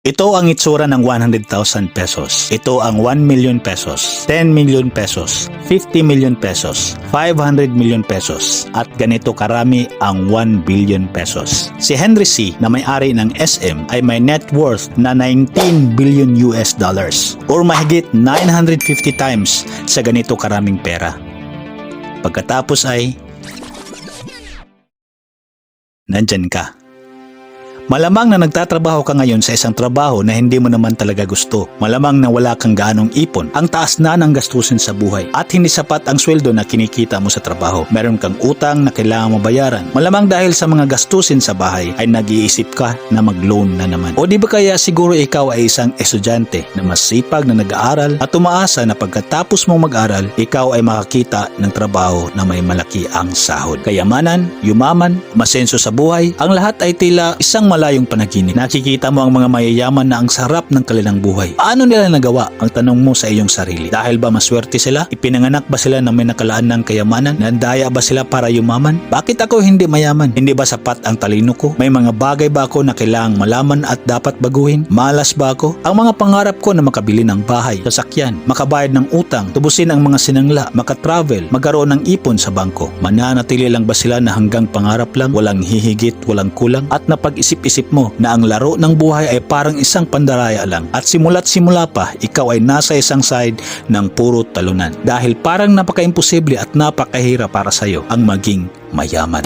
Ito ang itsura ng 100,000 pesos. Ito ang 1 million pesos, 10 million pesos, 50 million pesos, 500 million pesos, at ganito karami ang 1 billion pesos. Si Henry C. na may-ari ng SM ay may net worth na 19 billion US dollars or mahigit 950 times sa ganito karaming pera. Pagkatapos ay nandyan ka. Malamang na nagtatrabaho ka ngayon sa isang trabaho na hindi mo naman talaga gusto. Malamang na wala kang gaanong ipon. Ang taas na ng gastusin sa buhay at hindi sapat ang sweldo na kinikita mo sa trabaho. Meron kang utang na kailangan mo bayaran. Malamang dahil sa mga gastusin sa bahay ay nag-iisip ka na mag-loan na naman. O di ba kaya siguro ikaw ay isang estudyante na masipag na nag-aaral at umaasa na pagkatapos mong mag-aral, ikaw ay makakita ng trabaho na may malaki ang sahod. Kayamanan, yumaman, masenso sa buhay, ang lahat ay tila isang malayong panaginip. Nakikita mo ang mga mayayaman na ang sarap ng kanilang buhay. Paano nila nagawa? Ang tanong mo sa iyong sarili. Dahil ba maswerte sila? Ipinanganak ba sila na may nakalaan ng kayamanan? Nandaya ba sila para yumaman? Bakit ako hindi mayaman? Hindi ba sapat ang talino ko? May mga bagay ba ako na kailangang malaman at dapat baguhin? Malas ba ako? Ang mga pangarap ko na makabili ng bahay, sasakyan, makabayad ng utang, tubusin ang mga sinangla, makatravel, magkaroon ng ipon sa bangko. Mananatili lang ba sila na hanggang pangarap lang, walang hihigit, walang kulang, at napag-isip mo na ang laro ng buhay ay parang isang pandaraya lang at simula't simula pa ikaw ay nasa isang side ng puro talunan dahil parang napaka-imposible at napakahirap para sa'yo ang maging mayaman.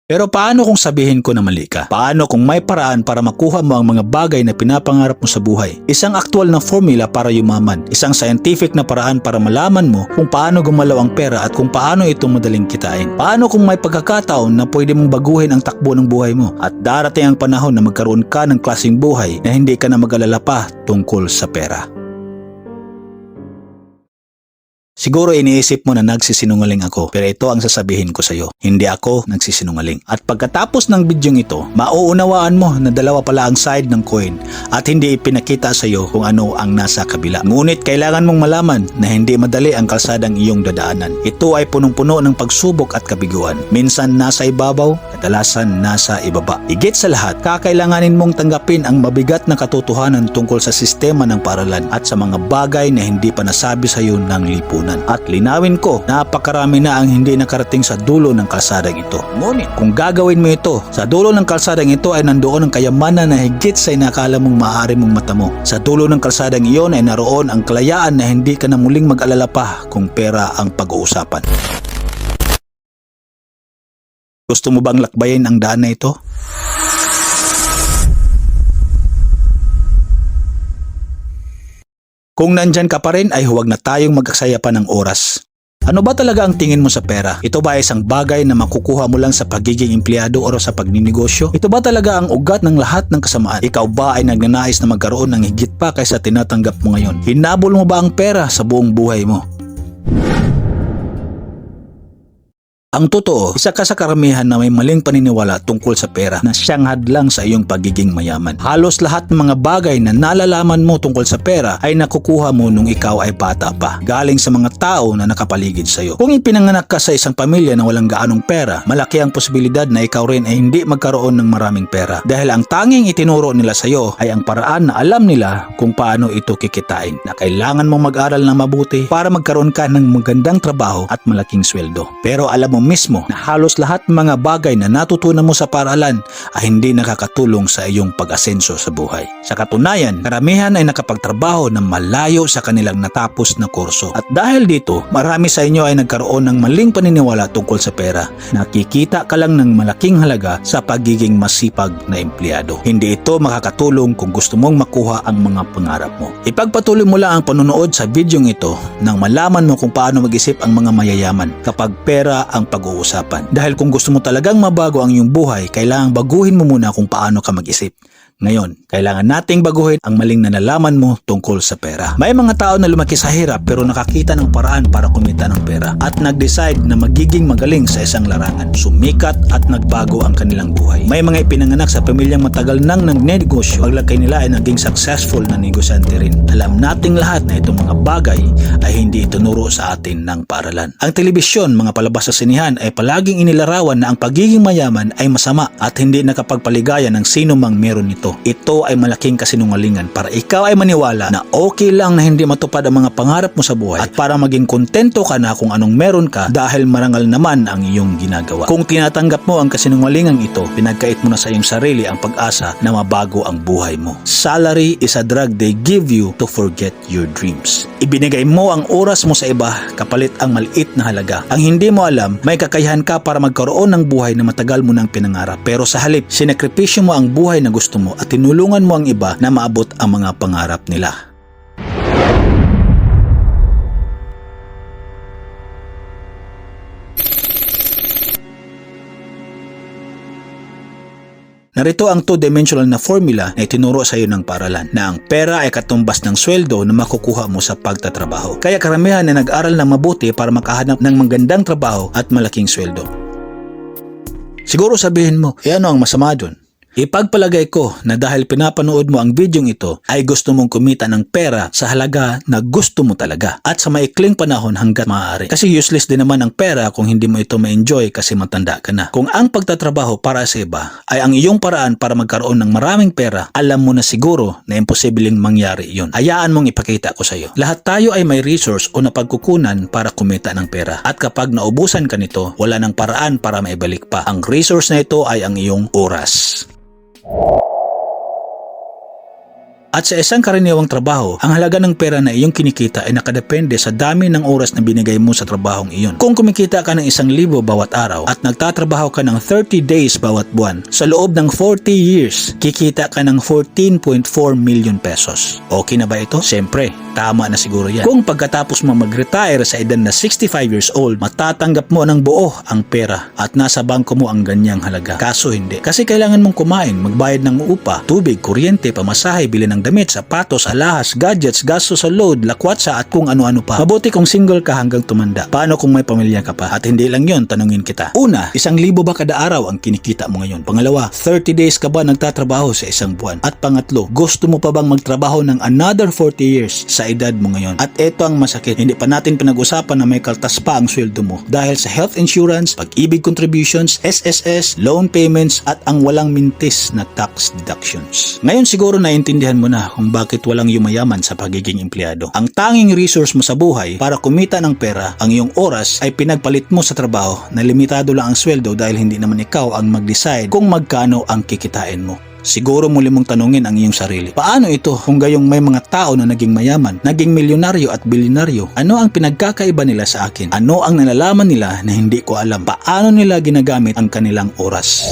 Pero paano kung sabihin ko na mali ka? Paano kung may paraan para makuha mo ang mga bagay na pinapangarap mo sa buhay? Isang aktual na formula para yumaman. Isang scientific na paraan para malaman mo kung paano gumalaw ang pera at kung paano ito madaling kitain. Paano kung may pagkakataon na pwede mong baguhin ang takbo ng buhay mo at darating ang panahon na magkaroon ka ng klaseng buhay na hindi ka na mag-alala pa tungkol sa pera. Siguro iniisip mo na nagsisinungaling ako, pero ito ang sasabihin ko sa iyo. Hindi ako nagsisinungaling. At pagkatapos ng bidyong ito, mauunawaan mo na dalawa pala ang side ng coin at hindi ipinakita sa iyo kung ano ang nasa kabila. Ngunit kailangan mong malaman na hindi madali ang kalsadang iyong dadaanan. Ito ay punong-puno ng pagsubok at kabiguan. Minsan nasa ibabaw, kadalasan nasa ibaba. Higit sa lahat, kakailanganin mong tanggapin ang mabigat na katotohanan tungkol sa sistema ng paaralan at sa mga bagay na hindi pa nasabi sa iyo ng lipunan. At linawin ko, napakarami na ang hindi nakarating sa dulo ng kalsadang ito. Ngunit kung gagawin mo ito, sa dulo ng kalsadang ito ay nandoon ang kayamanan na higit sa inakala mong maaari mong matamo. Sa dulo ng kalsadang iyon ay naroon ang kalayaan na hindi ka na muling mag-alala pa kung pera ang pag-uusapan. Gusto mo bang lakbayin ang daan na ito? Kung nandyan ka pa rin ay huwag na tayong mag-aksaya pa ng oras. Ano ba talaga ang tingin mo sa pera? Ito ba ay isang bagay na makukuha mo lang sa pagiging empleyado o sa pagninegosyo? Ito ba talaga ang ugat ng lahat ng kasamaan? Ikaw ba ay nagnanais na magkaroon ng higit pa kaysa tinatanggap mo ngayon? Hinabol mo ba ang pera sa buong buhay mo? Ang totoo, isa ka sa karamihan na may maling paniniwala tungkol sa pera na siyang hadlang sa iyong pagiging mayaman. Halos lahat ng mga bagay na nalalaman mo tungkol sa pera ay nakukuha mo nung ikaw ay bata pa, galing sa mga tao na nakapaligid sa iyo. Kung ipinanganak ka sa isang pamilya na walang gaanong pera, malaki ang posibilidad na ikaw rin ay hindi magkaroon ng maraming pera dahil ang tanging itinuro nila sa iyo ay ang paraan na alam nila kung paano ito kikitain, na kailangan mong mag-aral na mabuti para magkaroon ka ng magandang trabaho at malaking sweldo. Pero alam mo mismo na halos lahat ng mga bagay na natutunan mo sa paaralan ay hindi nakakatulong sa iyong pag-asenso sa buhay. Sa katunayan, karamihan ay nakapagtrabaho na malayo sa kanilang natapos na kurso. At dahil dito, marami sa inyo ay nagkaroon ng maling paniniwala tungkol sa pera. Nakikita ka lang ng malaking halaga sa pagiging masipag na empleyado. Hindi ito makakatulong kung gusto mong makuha ang mga pangarap mo. Ipagpatuloy mo lang ang panonood sa bidyong ito nang malaman mo kung paano mag-isip ang mga mayayaman kapag pera ang pag-uusapan. Dahil kung gusto mo talagang mabago ang iyong buhay, kailangang baguhin mo muna kung paano ka mag-isip. Ngayon, kailangan nating baguhin ang maling nalalaman mo tungkol sa pera. May mga tao na lumaki sa hirap pero nakakita ng paraan para kumita ng pera at nag-decide na magiging magaling sa isang larangan, sumikat at nagbago ang kanilang buhay. May mga ipinanganak sa pamilyang matagal nang nagnegosyo, paglaki nila ay naging successful na negosyante rin. Alam nating lahat na itong mga bagay ay hindi itunuro sa atin ng paaralan. Ang telebisyon, mga palabas sa sinihan ay palaging inilarawan na ang pagiging mayaman ay masama at hindi nakapagpaligaya ng sino mang meron nito. Ito ay malaking kasinungalingan para ikaw ay maniwala na okay lang na hindi matupad ang mga pangarap mo sa buhay at para maging kontento ka na kung anong meron ka dahil marangal naman ang iyong ginagawa. Kung tinatanggap mo ang kasinungalingan ito, pinagkait mo na sa iyong sarili ang pag-asa na mabago ang buhay mo. Salary is a drug they give you to forget your dreams. Ibinigay mo ang oras mo sa iba kapalit ang maliit na halaga. Ang hindi mo alam, may kakayahan ka para magkaroon ng buhay na matagal mo nang pinangarap. Pero sa halip, sinakripisyo mo ang buhay na gusto mo at tinulungan mo ang iba na maabot ang mga pangarap nila. Narito ang two-dimensional na formula na itinuro sa iyo ng paaralan na ang pera ay katumbas ng sweldo na makukuha mo sa pagtatrabaho. Kaya karamihan na nag-aral na mabuti para makahanap ng magandang trabaho at malaking sweldo. Siguro sabihin mo, ano ang masama dun? Ipagpalagay ko na dahil pinapanood mo ang bidyong ito ay gusto mong kumita ng pera sa halaga na gusto mo talaga at sa maikling panahon hanggat maaari. Kasi useless din naman ang pera kung hindi mo ito ma-enjoy kasi matanda ka na. Kung ang pagtatrabaho para sa iba ay ang iyong paraan para magkaroon ng maraming pera, alam mo na siguro na imposibleng mangyari iyon. Hayaan mong ipakita ko sa iyo. Lahat tayo ay may resource o napagkukunan para kumita ng pera at kapag naubusan ka nito, wala nang paraan para maibalik pa. Ang resource na ito ay ang iyong oras. At sa isang karaniwang trabaho, ang halaga ng pera na iyong kinikita ay nakadepende sa dami ng oras na binigay mo sa trabahong iyon. Kung kumikita ka ng 1,000 bawat araw at nagtatrabaho ka ng 30 days bawat buwan, sa loob ng 40 years, kikita ka ng 14.4 million pesos. Okay na ba ito? Siyempre, tama na siguro yan. Kung pagkatapos mo mag-retire sa edad na 65 years old, matatanggap mo ng buo ang pera at nasa bangko mo ang ganyang halaga. Kaso hindi. Kasi kailangan mong kumain, magbayad ng upa, tubig, kuryente, pamasahe, bili ng damit, sapatos, alahas, gadgets, gasto sa load, lakwatsa at kung ano-ano pa. Mabuti kung single ka hanggang tumanda. Paano kung may pamilya ka pa? At hindi lang yon, tanungin kita. Una, 1,000 ba kada araw ang kinikita mo ngayon? Pangalawa, 30 days ka ba nagtatrabaho sa isang buwan? At pangatlo, gusto mo pa bang magtrabaho ng another 40 years sa edad mo ngayon? At ito ang masakit. Hindi pa natin pinag-usapan na may kaltas pa ang sweldo mo dahil sa health insurance, pag-ibig contributions, SSS, loan payments at ang walang mintis na tax deductions. Ngayon siguro naiintindihan mo na kung bakit walang yumayaman sa pagiging empleyado. Ang tanging resource mo sa buhay para kumita ng pera, ang iyong oras, ay pinagpalit mo sa trabaho na limitado lang ang sweldo dahil hindi naman ikaw ang mag-decide kung magkano ang kikitain mo. Siguro muli mong tanungin ang iyong sarili. Paano ito kung gayong may mga tao na naging mayaman, naging milyonaryo at bilyonaryo? Ano ang pinagkakaiba nila sa akin? Ano ang nalalaman nila na hindi ko alam? Paano nila ginagamit ang kanilang oras?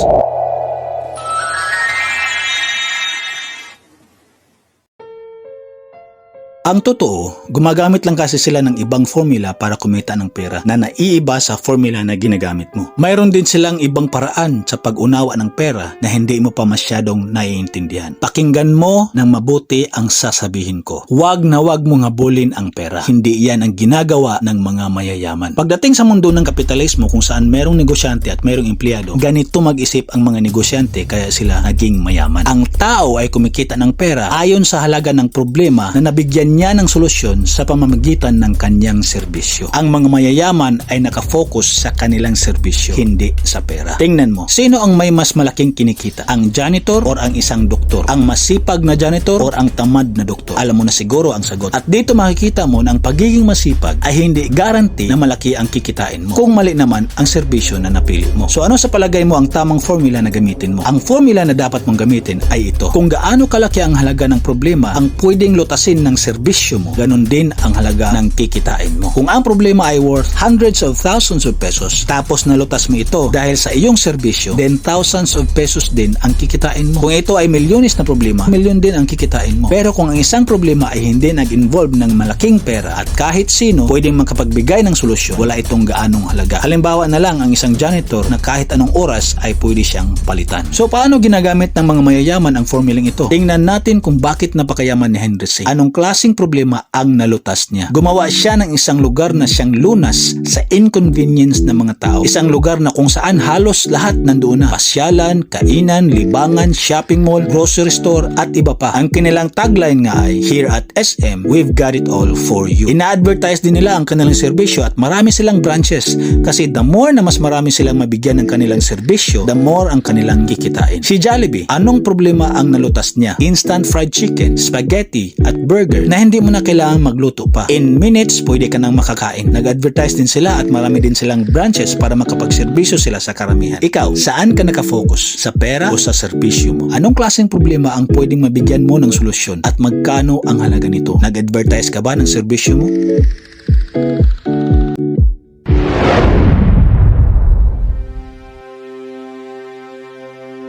Ang totoo, gumagamit lang kasi sila ng ibang formula para kumita ng pera na naiiba sa formula na ginagamit mo. Mayroon din silang ibang paraan sa pag-unawa ng pera na hindi mo pa masyadong naiintindihan. Pakinggan mo ng mabuti ang sasabihin ko. Huwag na huwag mong habulin ang pera. Hindi yan ang ginagawa ng mga mayayaman. Pagdating sa mundo ng kapitalismo kung saan merong negosyante at merong empleyado, ganito mag-isip ang mga negosyante kaya sila naging mayaman. Ang tao ay kumikita ng pera ayon sa halaga ng problema na nabigyan niya ng solusyon sa pamamagitan ng kanyang serbisyo. Ang mga mayayaman ay nakafocus sa kanilang serbisyo, hindi sa pera. Tingnan mo, sino ang may mas malaking kinikita? Ang janitor or ang isang doktor? Ang masipag na janitor or ang tamad na doktor? Alam mo na siguro ang sagot. At dito makikita mo na ang pagiging masipag ay hindi guarantee na malaki ang kikitain mo kung mali naman ang serbisyo na napili mo. So ano sa palagay mo ang tamang formula na gamitin mo? Ang formula na dapat mong gamitin ay ito. Kung gaano kalaki ang halaga ng problema ang pwedeng lutasin ng serbisyo serbisyo mo, ganun din ang halaga ng kikitain mo. Kung ang problema ay worth hundreds of thousands of pesos, tapos nalutas mo ito dahil sa iyong serbisyo, then thousands of pesos din ang kikitain mo. Kung ito ay milyones na problema, milyon din ang kikitain mo. Pero kung ang isang problema ay hindi nag-involve ng malaking pera at kahit sino pwedeng makapagbigay ng solusyon, wala itong gaanong halaga. Halimbawa na lang ang isang janitor na kahit anong oras ay pwede siyang palitan. So paano ginagamit ng mga mayayaman ang formulang ito? Tingnan natin kung bakit napakayaman ni Henry C. Anong klaseng problema ang nalutas niya? Gumawa siya ng isang lugar na siyang lunas sa inconvenience ng mga tao. Isang lugar na kung saan halos lahat nandoon na. Pasyalan, kainan, libangan, shopping mall, grocery store at iba pa. Ang kanilang tagline nga ay, "Here at SM, we've got it all for you." Ina-advertise din nila ang kanilang serbisyo at marami silang branches kasi the more na mas marami silang mabigyan ng kanilang serbisyo, the more ang kanilang kikitain. Si Jollibee, anong problema ang nalutas niya? Instant fried chicken, spaghetti at burger na hindi mo na kailangan magluto pa. In minutes, pwede ka nang makakain. Nag-advertise din sila at marami din silang branches para makapagserbisyo sila sa karamihan. Ikaw, saan ka nakafocus? Sa pera o sa serbisyo mo? Anong klaseng problema ang pwedeng mabigyan mo ng solusyon at magkano ang halaga nito? Nag-advertise ka ba ng serbisyo mo?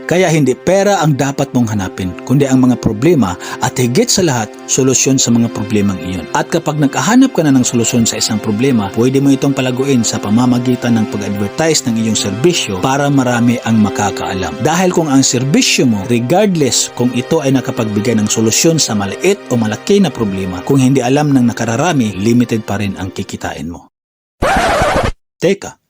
Kaya hindi pera ang dapat mong hanapin, kundi ang mga problema at higit sa lahat, solusyon sa mga problemang iyon. At kapag nakahanap ka na ng solusyon sa isang problema, pwede mo itong palaguin sa pamamagitan ng pag-advertise ng iyong serbisyo para marami ang makakaalam. Dahil kung ang serbisyo mo, regardless kung ito ay nakapagbigay ng solusyon sa maliit o malaki na problema, kung hindi alam ng nakararami, limited pa rin ang kikitain mo. Teka.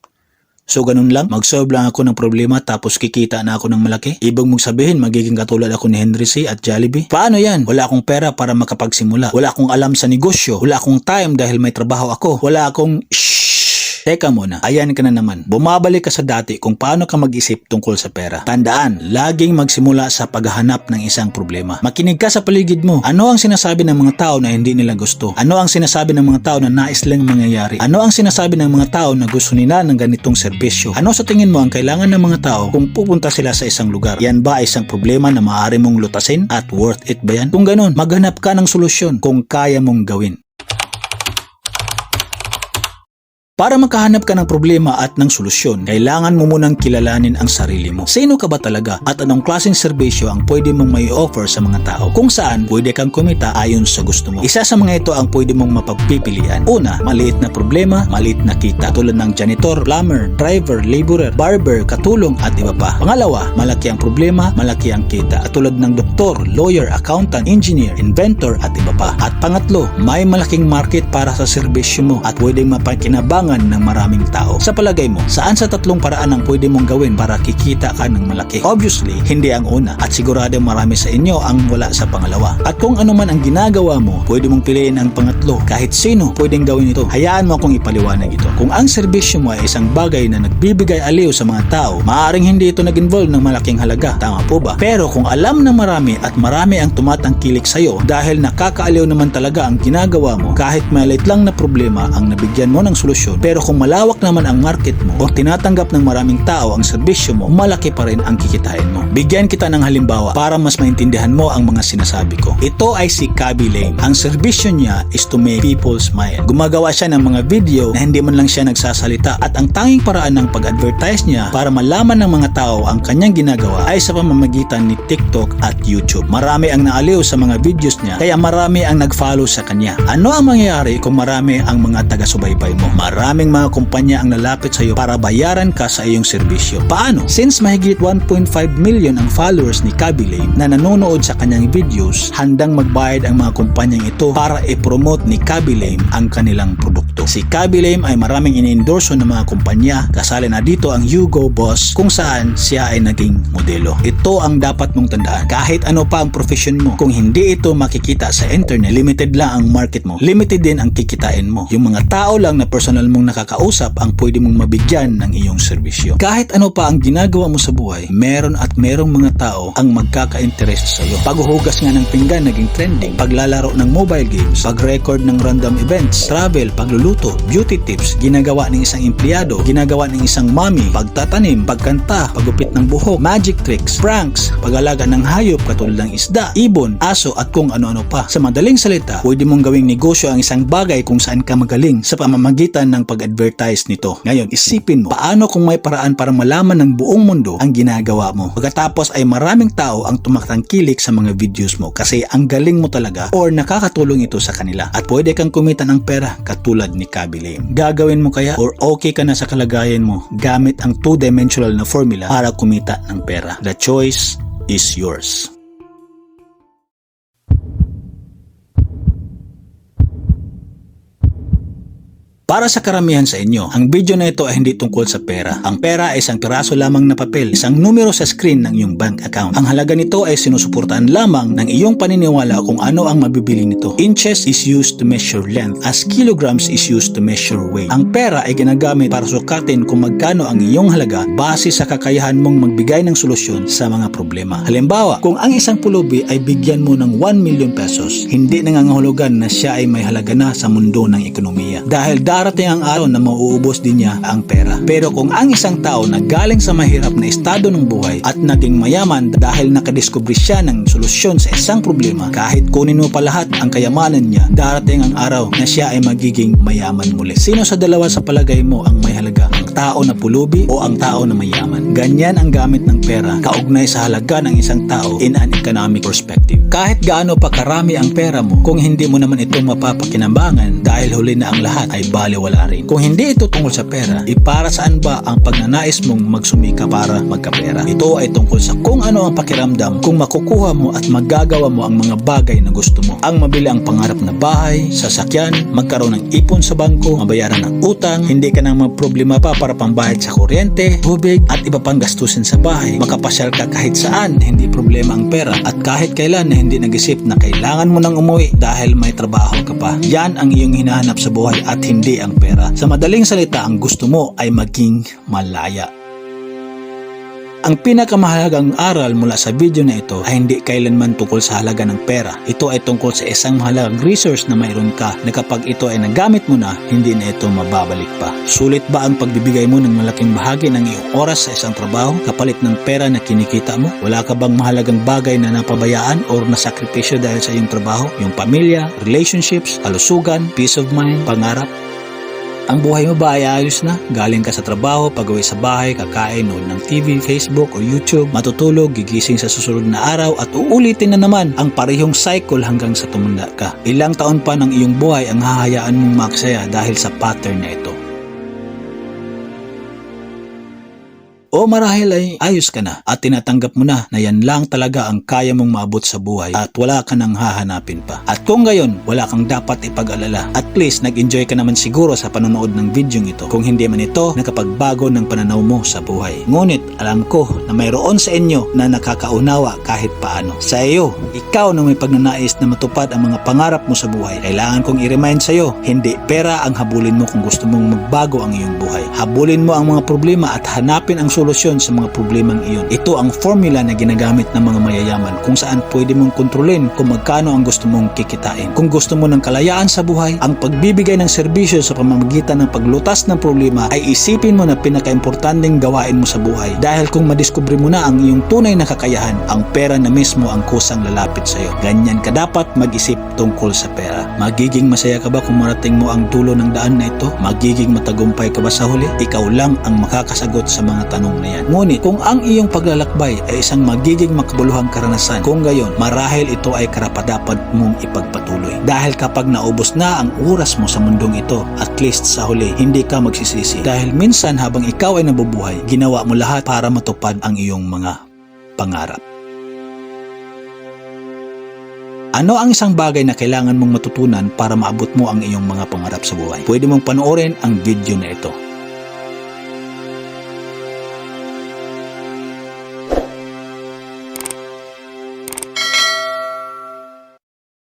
So ganun lang, mag-solve lang ako ng problema tapos kikita na ako ng malaki? Ibig mong sabihin magiging katulad ako ni Henry C. at Jollibee? Paano yan? Wala akong pera para makapagsimula. Wala akong alam sa negosyo. Wala akong time dahil may trabaho ako. Wala akong... Teka muna, ayan ka na naman. Bumabalik ka sa dati kung paano ka mag-isip tungkol sa pera. Tandaan, laging magsimula sa paghahanap ng isang problema. Makinig ka sa paligid mo. Ano ang sinasabi ng mga tao na hindi nila gusto? Ano ang sinasabi ng mga tao na nais lang mangyayari? Ano ang sinasabi ng mga tao na gusto nila ng ganitong serbisyo? Ano sa tingin mo ang kailangan ng mga tao kung pupunta sila sa isang lugar? Yan ba ay isang problema na maaari mong lutasin at worth it ba yan? Kung ganun, maghanap ka ng solusyon kung kaya mong gawin. Para makahanap ka ng problema at ng solusyon, kailangan mo munang kilalanin ang sarili mo. Sino ka ba talaga at anong klaseng serbisyo ang pwede mong may offer sa mga tao? Kung saan pwede kang kumita ayon sa gusto mo. Isa sa mga ito ang pwede mong mapagpipilian. Una, maliit na problema, maliit na kita. Tulad ng janitor, plumber, driver, laborer, barber, katulong at iba pa. Pangalawa, malaki ang problema, malaki ang kita. At tulad ng doktor, lawyer, accountant, engineer, inventor at iba pa. At pangatlo, may malaking market para sa serbisyo mo at pwedeng mapakinabang ng maraming tao. Sa palagay mo, saan sa tatlong paraan ang pwede mong gawin para kikita ka ng malaki? Obviously, hindi ang una at sigurado marami sa inyo ang wala sa pangalawa. At kung ano man ang ginagawa mo, pwede mong piliin ang pangatlo. Kahit sino pwedeng gawin ito. Hayaan mo akong ipaliwanag ito. Kung ang serbisyo mo ay isang bagay na nagbibigay aliw sa mga tao, maaaring hindi ito nag-involve ng malaking halaga. Tama po ba? Pero kung alam ng marami at marami ang tumatangkilik sa'yo dahil nakakaaliw naman talaga ang ginagawa mo, kahit maliit lang na problema ang nabigyan mo ng solusyon, pero kung malawak naman ang market mo o tinatanggap ng maraming tao ang serbisyo mo, malaki pa rin ang kikitain mo. Bigyan kita ng halimbawa para mas maintindihan mo ang mga sinasabi ko. Ito ay si Khaby Lame. Ang serbisyo niya is to make people smile. Gumagawa siya ng mga video na hindi man lang siya nagsasalita at ang tanging paraan ng pag-advertise niya para malaman ng mga tao ang kanyang ginagawa ay sa pamamagitan ni TikTok at YouTube. Marami ang naaliw sa mga videos niya kaya marami ang nag-follow sa kanya. Ano ang mangyayari kung marami ang mga taga-subaybay mo? Maraming mga kumpanya ang lalapit sa iyo para bayaran ka sa iyong serbisyo. Paano? Since mahigit 1.5 million ang followers ni Khaby Lame na nanonood sa kanyang videos, handang magbayad ang mga kumpanyang ito para i-promote ni Khaby Lame ang kanilang produkto. Si Khaby Lame ay maraming ini-endorso ng mga kumpanya, kasali na dito ang Hugo Boss kung saan siya ay naging modelo. Ito ang dapat mong tandaan. Kahit ano pa ang profession mo, kung hindi ito makikita sa internet, limited lang ang market mo, limited din ang kikitain mo. Yung mga tao lang na personal mong nakakausap ang pwede mong mabigyan ng iyong serbisyo. Kahit ano pa ang ginagawa mo sa buhay, meron at merong mga tao ang magkaka-interest sa iyo. Paghuhugas nga ng pinggan naging trending, paglalaro ng mobile games, pag-record ng random events, travel, pagluluto, beauty tips, ginagawa ng isang empleyado, ginagawa ng isang mommy, pagtatanim, pagkanta, pagupit ng buhok, magic tricks, pranks, pag-alaga ng hayop katulad ng isda, ibon, aso at kung ano-ano pa. Sa madaling salita, pwede mong gawing negosyo ang isang bagay kung saan ka magaling sa pamamagitan ng pag-advertise nito. Ngayon, isipin mo, paano kung may paraan para malaman ng buong mundo ang ginagawa mo? Pagkatapos ay maraming tao ang tumatangkilik sa mga videos mo kasi ang galing mo talaga or nakakatulong ito sa kanila at pwede kang kumita ng pera katulad ni Kaby Lame. Gagawin mo kaya or okay ka na sa kalagayan mo gamit ang two-dimensional na formula para kumita ng pera? The choice is yours. Para sa karamihan sa inyo, ang video na ito ay hindi tungkol sa pera. Ang pera ay isang piraso lamang na papel, isang numero sa screen ng iyong bank account. Ang halaga nito ay sinusuportahan lamang ng iyong paniniwala kung ano ang mabibili nito. Inches is used to measure length, as kilograms is used to measure weight. Ang pera ay ginagamit para sukatin kung magkano ang iyong halaga base sa kakayahan mong magbigay ng solusyon sa mga problema. Halimbawa, kung ang isang pulubi ay bigyan mo ng 1 million pesos, hindi nangangahulugan na siya ay may halaga na sa mundo ng ekonomiya. Dahil darating ang araw na mauubos din niya ang pera. Pero kung ang isang tao na galing sa mahirap na estado ng buhay at naging mayaman dahil nakadiskubre siya ng solusyon sa isang problema, kahit kunin mo pa lahat ang kayamanan niya, darating ang araw na siya ay magiging mayaman muli. Sino sa dalawa sa palagay mo ang may halaga? Ang tao na pulubi o ang tao na mayaman? Ganyan ang gamit ng pera kaugnay sa halaga ng isang tao in an economic perspective. Kahit gaano pa karami ang pera mo, kung hindi mo naman ito mapapakinabangan dahil huli na ang lahat ay baliwala rin. Kung hindi ito tungkol sa pera, para saan ba ang pagnanais mong magsumika para magkapera? Ito ay tungkol sa kung ano ang pakiramdam kung makukuha mo at magagawa mo ang mga bagay na gusto mo. Ang mabili ang pangarap na bahay, sasakyan, magkaroon ng ipon sa bangko, mabayaran ng utang, hindi ka nang magproblema pa para pambayad sa kuryente, tubig at iba pang gastusin sa bahay. Makapasyal ka kahit saan, hindi problema ang pera, at kahit kailan na hindi nag-isip na kailangan mo nang umuwi dahil may trabaho ka pa. Yan ang iyong hinahanap sa buhay at hindi ang pera. Sa madaling salita, ang gusto mo ay maging malaya. Ang pinakamahalagang aral mula sa video na ito ay hindi kailanman tungkol sa halaga ng pera. Ito ay tungkol sa isang mahalagang resource na mayroon ka na kapag ito ay nagamit mo na, hindi na ito mababalik pa. Sulit ba ang pagbibigay mo ng malaking bahagi ng iyong oras sa isang trabaho kapalit ng pera na kinikita mo? Wala ka bang mahalagang bagay na napabayaan o nasakripisyo dahil sa iyong trabaho? Yung pamilya, relationships, kalusugan, peace of mind, pangarap? Ang buhay mo ba ay ayos na? Galing ka sa trabaho, pag-uwi sa bahay, kakain, nood ng TV, Facebook o YouTube, matutulog, gigising sa susunod na araw at uulitin na naman ang parehong cycle hanggang sa tumanda ka. Ilang taon pa ng iyong buhay ang hahayaan mong maksaya dahil sa pattern na ito. O marahil ay ayos ka na at tinatanggap mo na yan lang talaga ang kaya mong maabot sa buhay at wala ka nang hahanapin pa. At kung gayon, wala kang dapat ipag-alala. At least nag-enjoy ka naman siguro sa panonood ng video ito. Kung hindi man ito, nakapagbago ng pananaw mo sa buhay. Ngunit alam ko na mayroon sa inyo na nakakaunawa kahit paano. Sa iyo, ikaw na may pagnanais na matupad ang mga pangarap mo sa buhay. Kailangan kong i-remind sa iyo, hindi pera ang habulin mo kung gusto mong magbago ang iyong buhay. Habulin mo ang mga problema at hanapin ang solusyon sa mga problemang iyon. Ito ang formula na ginagamit ng mga mayayaman kung saan pwede mong kontrolin kung magkano ang gusto mong kikitain. Kung gusto mo ng kalayaan sa buhay, ang pagbibigay ng serbisyo sa pamamagitan ng paglutas ng problema ay isipin mo na pinakaimportanteng gawain mo sa buhay. Dahil kung madiskubre mo na ang iyong tunay na kakayahan, ang pera na mismo ang kusang lalapit sa iyo. Ganyan ka dapat mag-isip tungkol sa pera. Magiging masaya ka ba kung marating mo ang dulo ng daan na ito? Magiging matagumpay ka ba sa huli? Ikaw lang ang makakasagot sa mga tanong na yan. Ngunit kung ang iyong paglalakbay ay isang magiging makabuluhang karanasan, kung gayon, marahil ito ay karapat-dapat mong ipagpatuloy. Dahil kapag naubos na ang oras mo sa mundong ito, at least sa huli, hindi ka magsisisi. Dahil minsan habang ikaw ay nabubuhay, ginawa mo lahat para matupad ang iyong mga pangarap. Ano ang isang bagay na kailangan mong matutunan para maabot mo ang iyong mga pangarap sa buhay? Pwede mong panoorin ang video na ito.